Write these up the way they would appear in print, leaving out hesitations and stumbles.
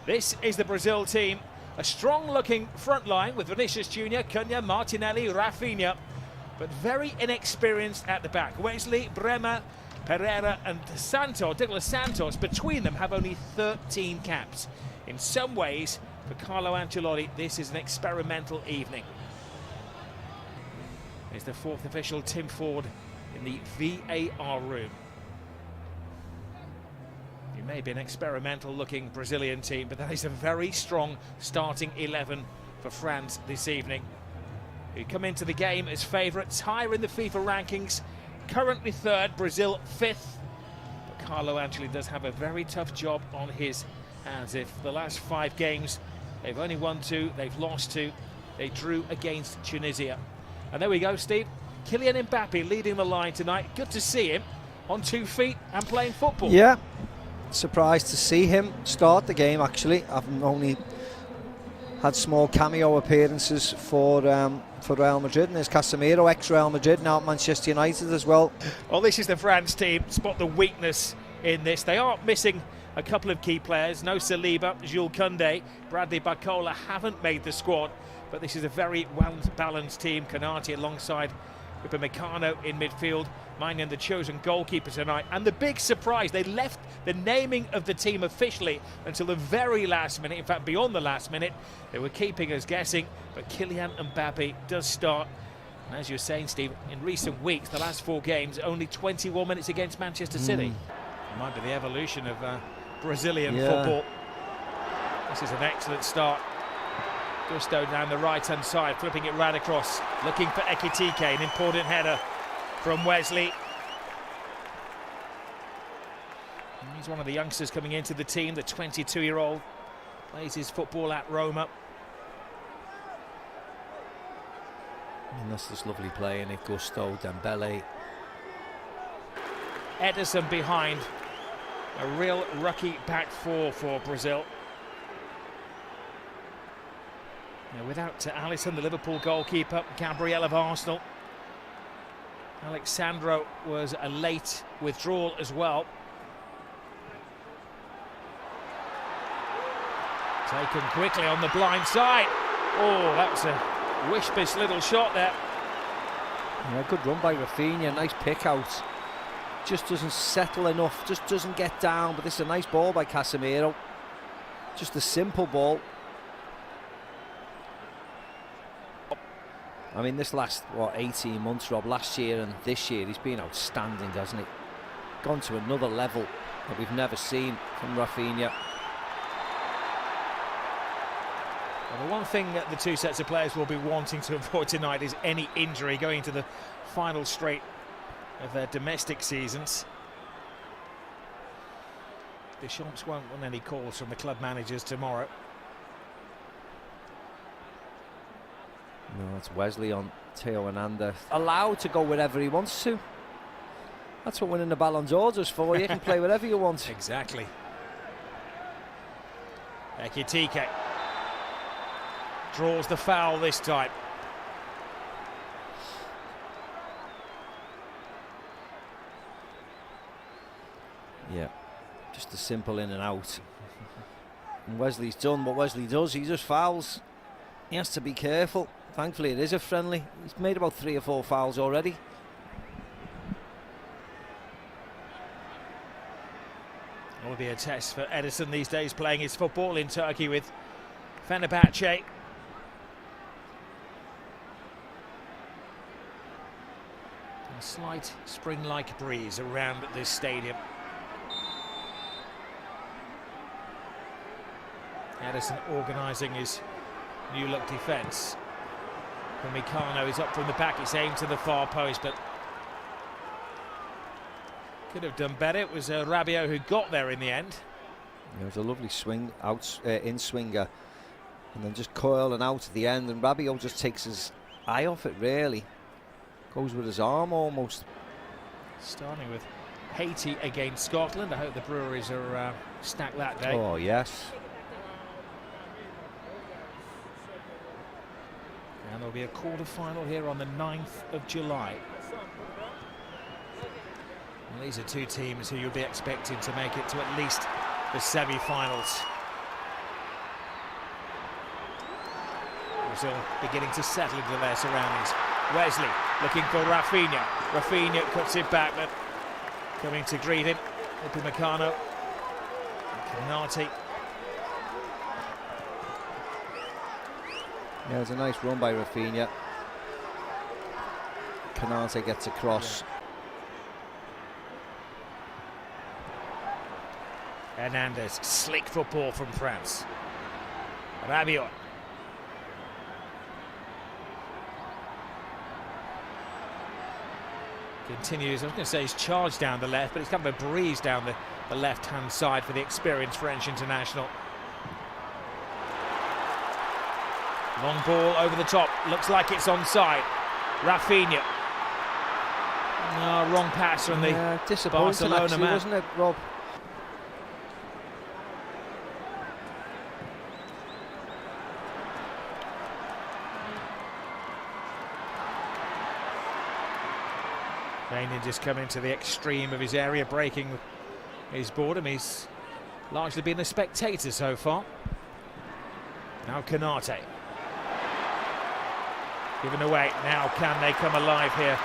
This is the Brazil team. A strong-looking front line with Vinicius Junior, Cunha, Martinelli, Rafinha, but very inexperienced at the back. Wesley, Bremer, Pereira and Douglas Santos, between them, have only 13 caps. In some ways, for Carlo Ancelotti, this is an experimental evening. Here's the fourth official, Tim Ford, in the VAR room. It may be an experimental-looking Brazilian team, but that is a very strong starting 11 for France this evening, who come into the game as favourites, higher in the FIFA rankings, currently third, Brazil fifth. But Carlo Ancelotti does have a very tough job on his hands. If the last 5 games, they've only won 2, they've lost 2, they drew against Tunisia. And there we go, Steve. Kylian Mbappe leading the line tonight. Good to see him on 2 feet and playing football. Yeah, surprised to see him start the game, actually. I've only had small cameo appearances for Real Madrid, and there's Casemiro, ex-Real Madrid, now at Manchester United as well. Well, this is the France team. Spot the weakness in this. They are missing a couple of key players. No Saliba, Jules Koundé, Bradley Barcola haven't made the squad, but this is a very well-balanced team. Konate alongside Upamecano in midfield, Maignan the chosen goalkeeper tonight. And the big surprise, they left the naming of the team officially until the very last minute. In fact, beyond the last minute, they were keeping us guessing, but Kylian Mbappe does start. And as you were saying, Steve, in recent weeks, the last 4 games, only 21 minutes against Manchester City. It might be the evolution of Brazilian football. This is an excellent start. Gusto down the right-hand side, flipping it right across, looking for Ekitike, an important header from Wesley. And he's one of the youngsters coming into the team, the 22-year-old, plays his football at Roma. And that's this lovely play in it, Gusto, Dembele. Ederson behind, a real rookie back four for Brazil. Now, without Alisson, the Liverpool goalkeeper, Gabriel of Arsenal. Alex Sandro was a late withdrawal as well. Taken quickly on the blind side. Oh, that was a wish-miss little shot there. Yeah, good run by Rafinha, nice pick out. Just doesn't settle enough, just doesn't get down, but this is a nice ball by Casemiro. Just a simple ball. I mean, this last, 18 months, Rob, last year and this year, he's been outstanding, hasn't he? Gone to another level that we've never seen from Rafinha. Well, the one thing that the 2 sets of players will be wanting to avoid tonight is any injury going into the final straight of their domestic seasons. Deschamps won't want any calls from the club managers tomorrow. No, it's Wesley on Theo Hernandez. Allowed to go wherever he wants to. That's what winning the Ballon d'Or is for. You can play wherever you want. Exactly. Ekitike draws the foul this time. Yeah, just a simple in and out. And Wesley's done what Wesley does. He just fouls. He has to be careful. Thankfully, it is a friendly. He's made about 3 or 4 fouls already. It will be a test for Ederson these days, playing his football in Turkey with Fenerbahce. A slight spring-like breeze around this stadium. Ederson organising his new-look defence. Upamecano is up from the back, it's aimed to the far post, but could have done better. It was Rabiot who got there in the end. It was a lovely swing, in swinger, and then just curling out at the end, and Rabiot just takes his eye off it, really. Goes with his arm almost. Starting with Haiti against Scotland. I hope the Breweries are stacked that day. Oh, yes. And there'll be a quarter-final here on the 9th of July. And these are 2 teams who you'll be expecting to make it to at least the semi-finals. Brazil beginning to settle into their surroundings. Wesley looking for Rafinha. Rafinha cuts it back, but coming to greet him, Upamecano. Konate. Yeah, it's a nice run by Rafinha. Konate gets across. Hernandez, slick football from France. Rabiot. Continues, I was going to say he's charged down the left, but it's kind of a breeze down the left-hand side for the experienced French international. Long ball over the top, looks like it's onside. Rafinha. No, wrong pass from the Barcelona actually, man. Wasn't it, Rob? Rainier just coming to the extreme of his area, breaking his boredom. He's largely been a spectator so far. Now Konate. Given away. Now can they come alive here?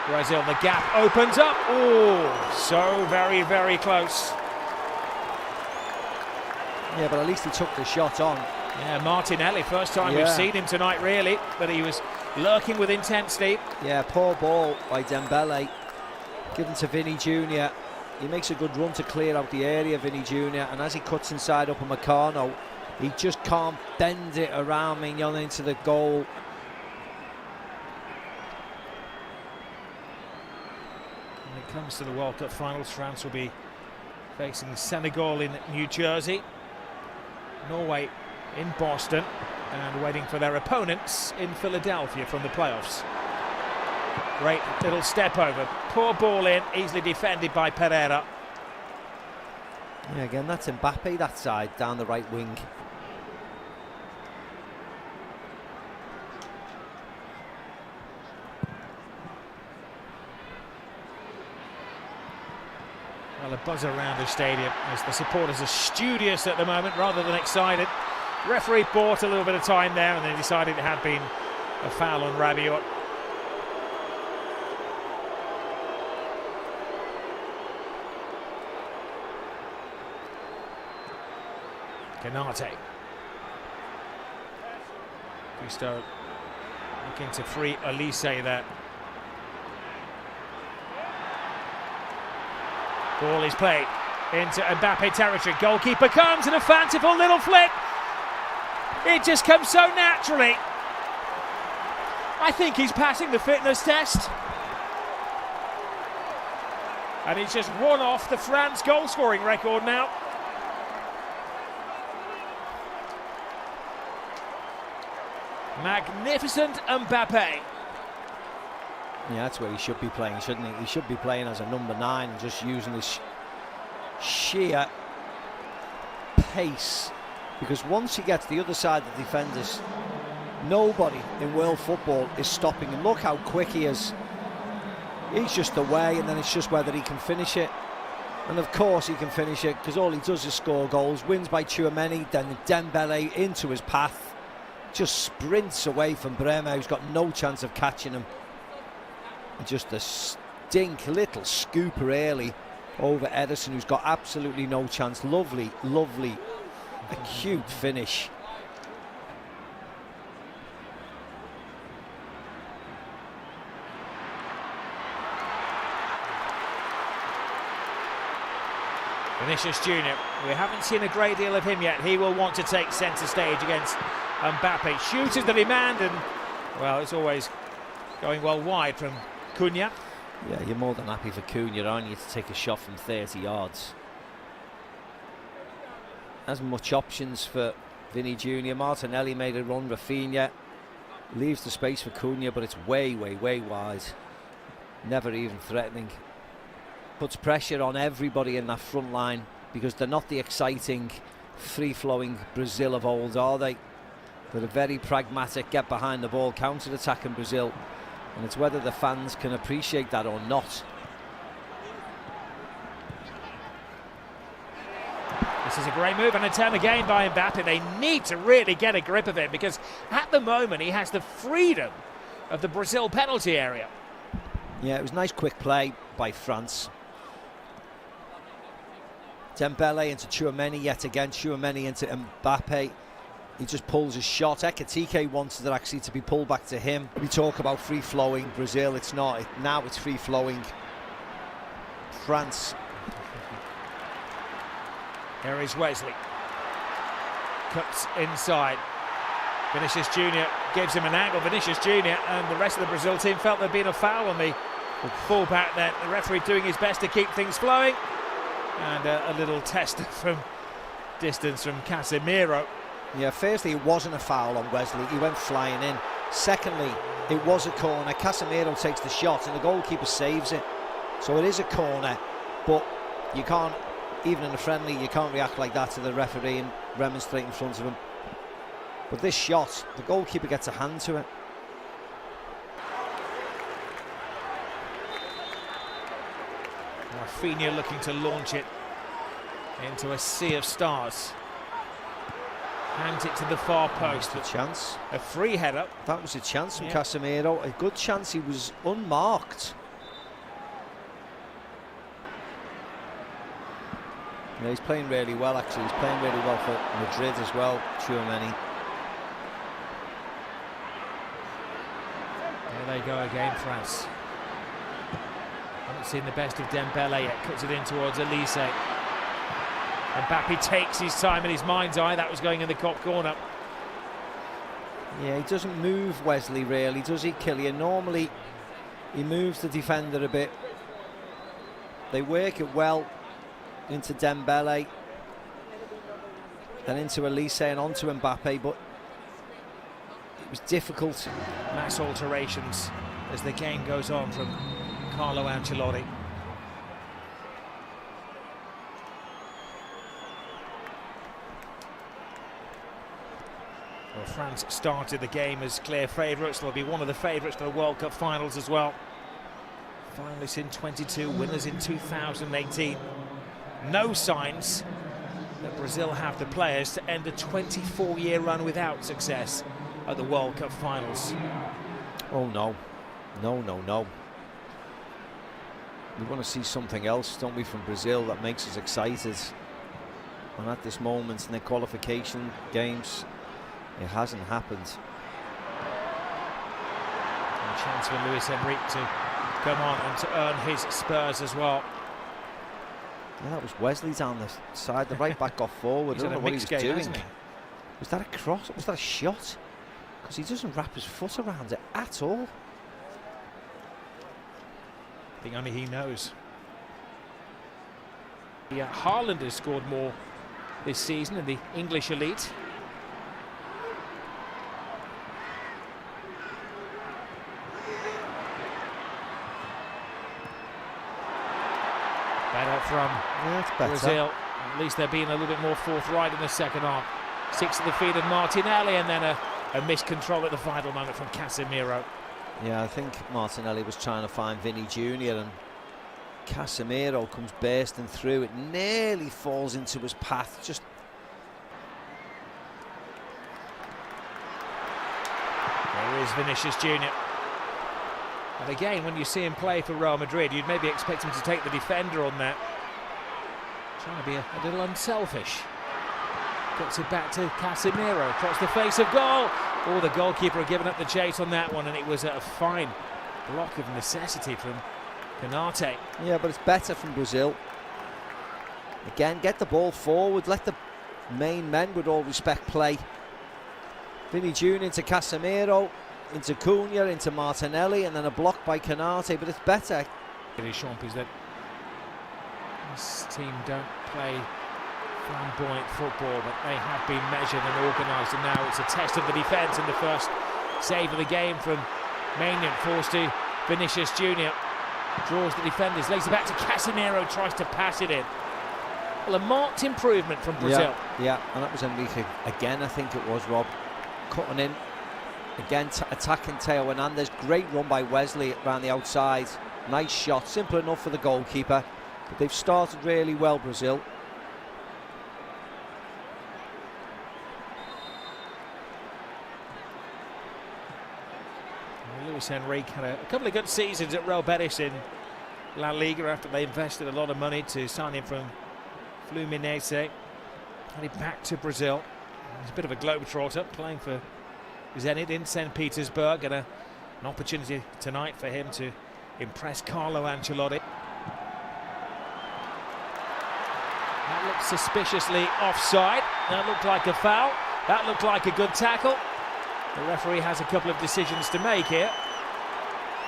Brazil, the gap opens up. Oh, so very, very close. Yeah, but at least he took the shot on. Yeah, Martinelli, first time we've seen him tonight really, but he was lurking with intensity. Yeah, poor ball by Dembele, given to Vinny Jr. He makes a good run to clear out the area, Vinny Jr. And as he cuts inside Upamecano, he just can't bend it around Mignon into the goal. When it comes to the World Cup finals, France will be facing Senegal in New Jersey, Norway in Boston, and waiting for their opponents in Philadelphia from the playoffs. Great little step over, poor ball in, easily defended by Pereira. Yeah, again, that's Mbappe that side, down the right wing. Well, a buzz around the stadium as the supporters are studious at the moment rather than excited. Referee bought a little bit of time there and then decided it had been a foul on Rabiot. Konate. Gusto looking to free Olise there. Ball is played into Mbappe territory. Goalkeeper comes and a fanciful little flick. It just comes so naturally. I think he's passing the fitness test. And he's just one off the France goal scoring record now. Magnificent Mbappe. Yeah, that's where he should be playing, shouldn't he? He should be playing as a number 9 and just using his sheer pace. Because once he gets the other side of the defenders, nobody in world football is stopping him. Look how quick he is. He's just away, and then it's just whether he can finish it. And of course he can finish it, because all he does is score goals. Wins by Tchouaméni, then Dembele into his path. Just sprints away from Bremer, who's got no chance of catching him. And just a stink little scooper early over Ederson, who's got absolutely no chance. Lovely, lovely, acute finish. Vinicius Junior, we haven't seen a great deal of him yet. He will want to take centre stage against Mbappe. Shoots the demand, and well, it's always going well wide from Cunha. Yeah, you're more than happy for Cunha, aren't you, to take a shot from 30 yards. Hasn't much options for Vinny Jr. Martinelli made a run. Rafinha leaves the space for Cunha, but it's way, way, way wide. Never even threatening. Puts pressure on everybody in that front line, because they're not the exciting, free-flowing Brazil of old, are they? They're a very pragmatic, get behind the ball, counter-attacking Brazil. And it's whether the fans can appreciate that or not. This This is a great move and a turn again by Mbappe. They need to really get a grip of him because at the moment he has the freedom of the Brazil penalty area. Yeah, it was nice quick play by France. Dembele into Tchouaméni yet again. Tchouaméni into Mbappe. He just pulls a shot. Ekitike wanted it actually to be pulled back to him. We talk about free-flowing Brazil. It's not. Now it's free-flowing France. Here is Wesley. Cuts inside. Vinicius Junior gives him an angle. Vinicius Junior and the rest of the Brazil team felt there'd been a foul on the fullback there. The referee doing his best to keep things flowing. And a little test from distance from Casemiro. Yeah, firstly, it wasn't a foul on Wesley. He went flying in. Secondly, it was a corner. Casemiro takes the shot and the goalkeeper saves it. So it is a corner, but you can't, even in a friendly, you can't react like that to the referee and remonstrate in front of him. But this shot, the goalkeeper gets a hand to it. Rafinha looking to launch it into a sea of stars. Hands it to the far post. A chance. A free header. That was a chance from Casemiro. A good chance. He was unmarked. Yeah, he's playing really well actually. He's playing really well for Madrid as well, Tchouaméni. There they go again, France. Haven't seen the best of Dembele yet. Cuts it in towards Elise. Mbappe takes his time in his mind's eye. That was going in the top corner. Yeah, he doesn't move Wesley really, does he, Kylian? Normally he moves the defender a bit. They work it well into Dembele, then into Elise and onto Mbappe, but it was difficult. Mass alterations as the game goes on from Carlo Ancelotti. Well, France started the game as clear favourites. They'll be one of the favourites for the World Cup finals as well. Finalists in 22, winners in 2018. No signs that Brazil have the players to end a 24-year run without success at the World Cup finals. Oh no, no, no, no. We want to see something else, don't we, from Brazil that makes us excited. And at this moment in the qualification games, it hasn't happened. A chance for Luis Enrique to come on and to earn his spurs as well. Yeah, that was Wesley down the side. The right back got forward. I don't know what he was doing. Was that a cross? Was that a shot? Because he doesn't wrap his foot around it at all. I think only he knows. Yeah, Haaland has scored more this season in the English elite. Better from Brazil. At least they're being a little bit more forthright in the second half. Six at the feet of Martinelli, and then a missed control at the final moment from Casemiro. Yeah, I think Martinelli was trying to find Vinny Junior, and Casemiro comes bursting through. It nearly falls into his path. Just there is Vinicius Junior. And again, when you see him play for Real Madrid, you'd maybe expect him to take the defender on that. Trying to be a little unselfish. Gets it back to Casemiro, across the face of goal. Oh, the goalkeeper had given up the chase on that one, and it was a fine block of necessity from Konate. Yeah, but it's better from Brazil. Again, get the ball forward, let the main men, with all respect, play. Vinny Junior into Casemiro, into Cunha, into Martinelli, and then a block by Konate, but it's better. It is Champis that this team don't play flamboyant football, but they have been measured and organised, and now it's a test of the defence, and the first save of the game from Maignan falls to Vinicius Junior. Draws the defenders, lays it back to Casemiro, tries to pass it in. Well, a marked improvement from Brazil. Yeah, and that was Enrique again, I think it was, Rob. Cutting in, again attacking Theo Hernandez. Great run by Wesley around the outside. Nice shot, simple enough for the goalkeeper. But they've started really well, Brazil. Luis Enrique had a couple of good seasons at Real Betis in La Liga after they invested a lot of money to sign him from Fluminense. Headed back to Brazil. He's a bit of a globetrotter, playing for Zenit in St. Petersburg, and an opportunity tonight for him to impress Carlo Ancelotti. That looked suspiciously offside. That looked like a foul. That looked like a good tackle. The referee has a couple of decisions to make here.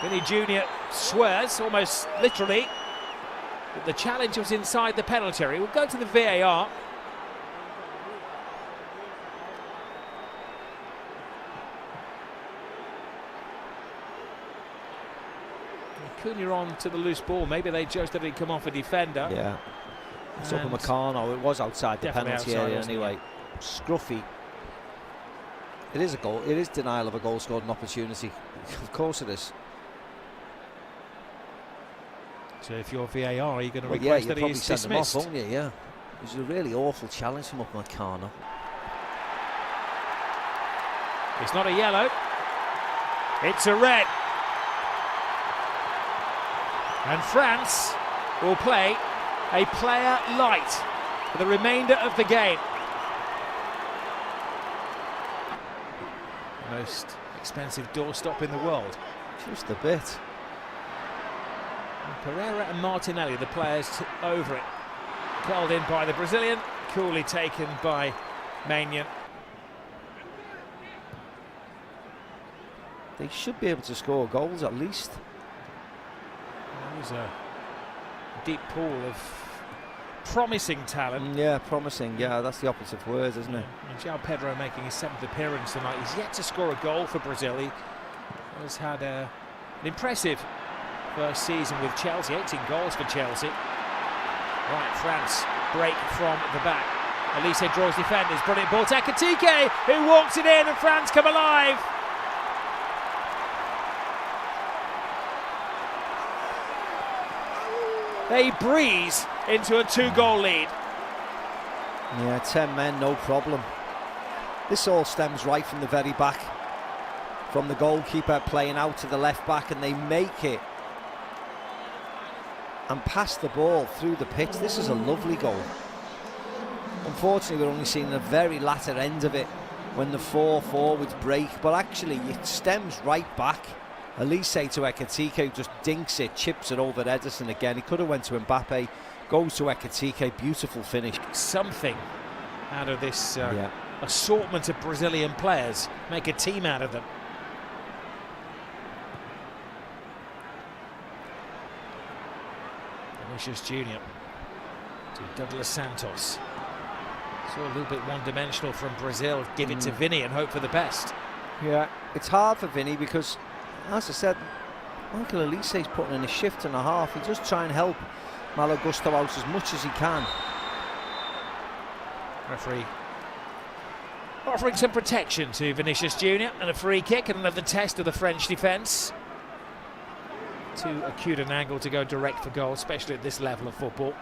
Vini Jr. swears, almost literally, that the challenge was inside the penalty area. We'll go to the VAR. Cunha on to the loose ball. Maybe they judged that he'd come off a defender. Yeah. It's up in Meccano. It was outside the penalty area anyway. Scruffy. It is a goal. It is denial of a goal scored an opportunity. Of course it is. So if you're VAR, are you going to request that he is dismissed? Him off, won't you? Yeah. It was a really awful challenge from Meccano. It's not a yellow. It's a red. And France will play a player light for the remainder of the game. Most expensive doorstop in the world. Just a bit. And Pereira and Martinelli, the players over it. Curled in by the Brazilian, coolly taken by Maignan. They should be able to score goals at least. There's a deep pool of promising talent. Yeah, promising. Yeah, that's the operative word, isn't it? And João Pedro making his 7th appearance tonight. He's yet to score a goal for Brazil. He has had an impressive first season with Chelsea. 18 goals for Chelsea. Right, France break from the back. Elise draws defenders. Brilliant ball to Ekitike, who walks it in, and France come alive. They breeze into a 2-goal lead. Yeah, 10 men, no problem. This all stems right from the very back, from the goalkeeper playing out to the left back, and they make it and pass the ball through the pitch. This is a lovely goal. Unfortunately, we're only seeing the very latter end of it when the 4 forwards break, but actually it stems right back. Elise to Ekitike, who just dinks it, chips it over Ederson again. He could have went to Mbappe, goes to Ekitike, beautiful finish. Something out of this assortment of Brazilian players, make a team out of them. Vinicius Jr. to Douglas Santos. So a little bit one-dimensional from Brazil. Give it to Vini and hope for the best. Yeah, it's hard for Vini because, as I said, Michael Elise's putting in a shift and a half. He just try and help Malo Gusto out as much as he can. Referee offering some protection to Vinicius Jr. and a free kick and another test of the French defence. Too acute an angle to go direct for goal, especially at this level of football.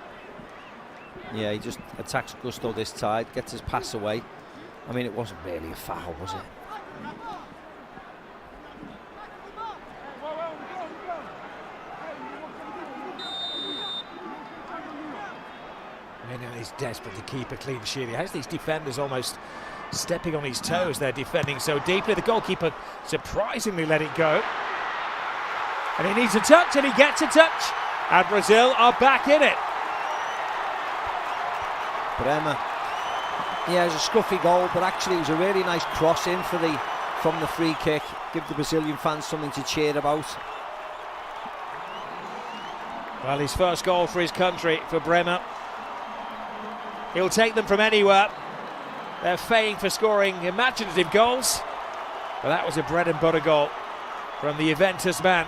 Yeah, he just attacks Gusto this side, gets his pass away. I mean, it wasn't really a foul, was it? He's desperate to keep a clean sheet. He has these defenders almost stepping on his toes. They're defending so deeply. The goalkeeper surprisingly let it go. And he needs a touch, and he gets a touch. And Brazil are back in it. Bremer. Yeah, it was a scruffy goal, but actually it was a really nice cross in for from the free kick. Give the Brazilian fans something to cheer about. Well, his first goal for his country, for Bremer. He'll take them from anywhere. They're famed for scoring imaginative goals, but that was a bread and butter goal from the Juventus man.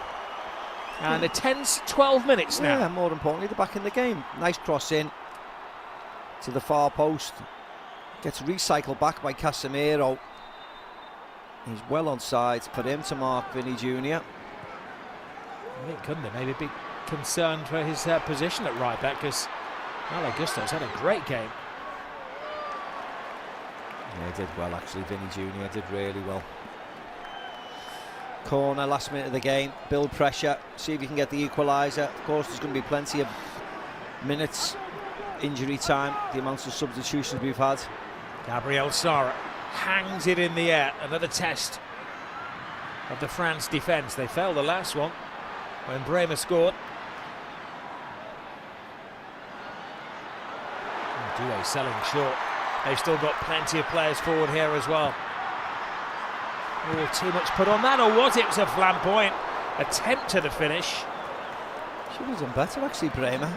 And a tense 12 minutes now. Yeah, more importantly, they're back in the game. Nice cross in to the far post. Gets recycled back by Casemiro. He's well onside for him to mark Vini Jr. I think couldn't they maybe be concerned for his position at right back, because Malo Gusto's had a great game. Yeah, he did well actually. Vini Jr. did really well. Corner, last minute of the game, build pressure, see if you can get the equaliser. Of course, there's going to be plenty of minutes, injury time, the amounts of substitutions we've had. Gabriel Sara hangs it in the air. Another test of the France defence. They failed the last one when Bremer scored. Doué selling short. They've still got plenty of players forward here as well. Oh, too much put on that, or was it? It was a flamboyant attempt to the finish. Should have done better, actually, Bremer.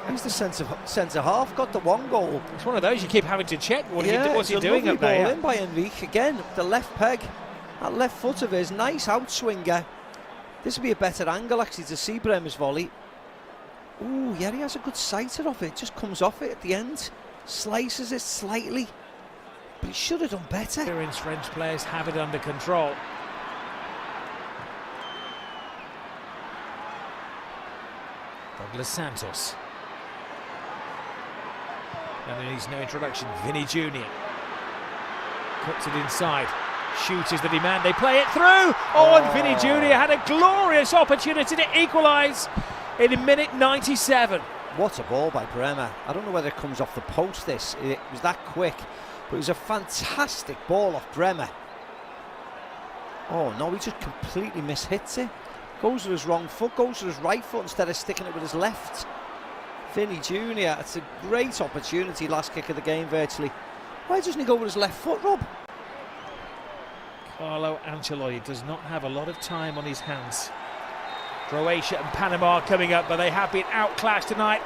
He's the centre half, got the one goal. It's one of those you keep having to check. What's he doing up there? there? In by Enrique again, the left peg, that left foot of his, nice outswinger. This would be a better angle actually to see Bremer's volley. Ooh, yeah, he has a good sighter of it. Just comes off it at the end, slices it slightly, but he should have done better. Experienced French players have it under control. Douglas Santos. And he needs no introduction. Vinny Jr. Cuts it inside. Shoot is the demand. They play it through. Oh, and Vinny Jr. had a glorious opportunity to equalise in minute 97. What a ball by Bremer. I don't know whether it comes off the post this. It was that quick. But it was a fantastic ball off Bremer. Oh no, he just completely mishits it. Goes with his wrong foot, goes with his right foot instead of sticking it with his left. Vinny Jr., it's a great opportunity, last kick of the game virtually. Why doesn't he go with his left foot, Rob? Carlo Ancelotti does not have a lot of time on his hands. Croatia and Panama coming up, but they have been outclassed tonight.